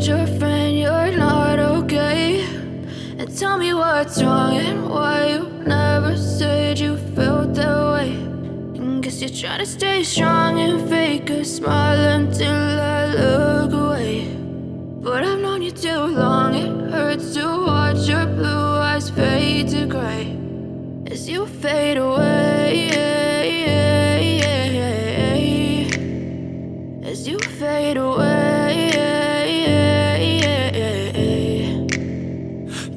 told your friend you're not okay? And tell me what's wrong and why you never said you felt that way. And guess you're trying to stay strong and fake a smile until I look away. But I've known you too long, it hurts to watch your blue eyes fade to gray as you fade away, as you fade away.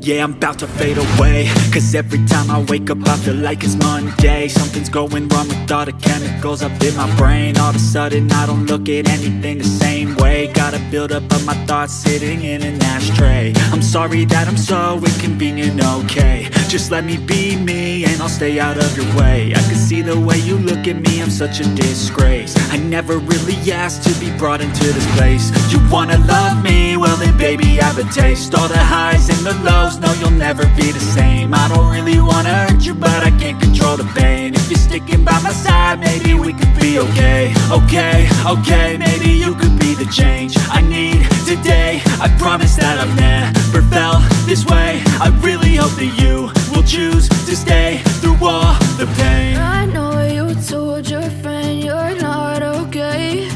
Yeah, I'm about to fade away, cause every time I wake up I feel like it's Monday. Something's going wrong with all the chemicals up in my brain. All of a sudden I don't look at anything the same way. Got a buildup of my thoughts sitting in an ashtray. I'm sorry that I'm so inconvenient, okay? Just let me be me and I'll stay out of your way. I can see the way you look at me, I'm such a disgrace. I never really asked to be brought into this place. You wanna love me? Well then baby I have a taste. All the highs and the lows, no, you'll never be the same. I don't really wanna hurt you, but I can't control the pain. If you're sticking by my side, maybe we could be okay. Okay, maybe you could be the change I need today. I promise that I've never felt this way. I really hope that you will choose to stay through all the pain. I know you told your friend you're not okay.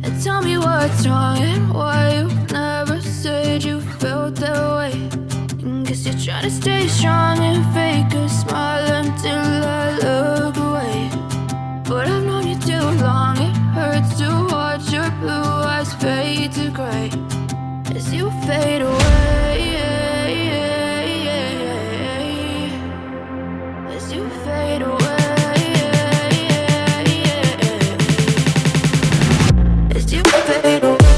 And tell me what's wrong and why you never said you felt that way. Guess you're trying to stay strong and fake a smile until I look away. But I've known you too long, it hurts to watch your blue eyes fade to gray as you fade away, as you fade away, as you fade away.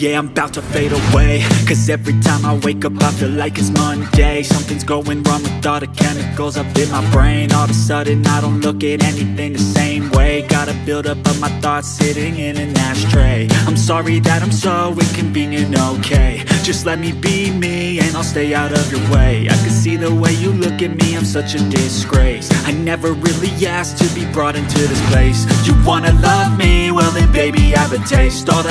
Yeah, I'm about to fade away, cause every time I wake up I feel like it's Monday. Something's going wrong with all the chemicals up in my brain. All of a sudden I don't look at anything the same way. Got a buildup of my thoughts sitting in an ashtray. I'm sorry that I'm so inconvenient, okay. Just let me be me and I'll stay out of your way. I can see the way you look at me, I'm such a disgrace. I never really asked to be brought into this place. You wanna love me? Well then baby, have a taste. All that